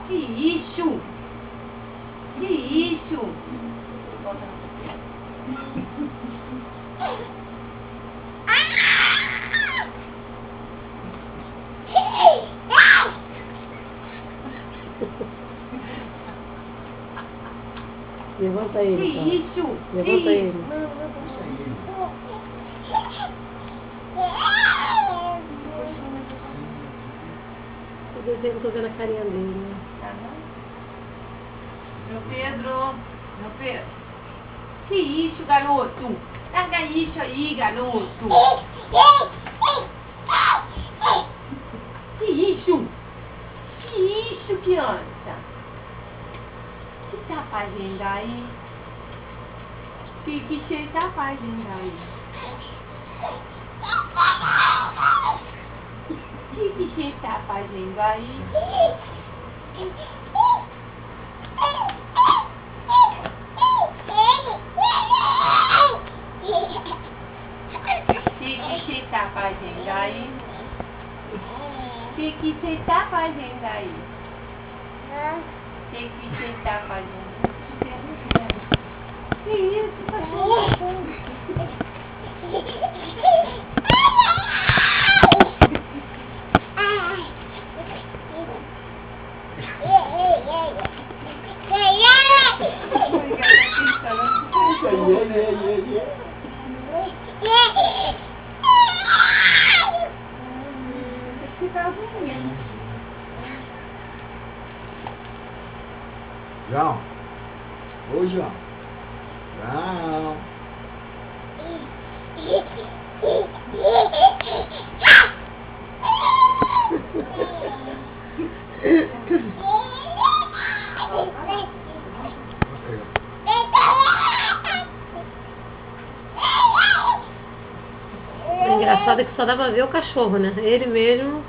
Que isso? Que isso? Levanta ele, Que então. isso? Levanta ele. Tô vendo a carinha dele. Meu Pedro. Que isso, garoto? Larga isso aí, garoto. Que isso? Que isso, criança? O que tá fazendo aí? O que você tá fazendo aí? O que você tá fazendo aí? O que você tá fazendo aí? O que você tá fazendo aí? O que você tá fazendo? Que isso, cachorro? João. Ô, João. João. O engraçado é que só dá pra ver o cachorro, né? Ele mesmo.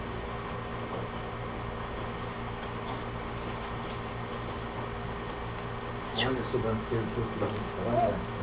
Olha a sobrancelha do outro lado. Olha.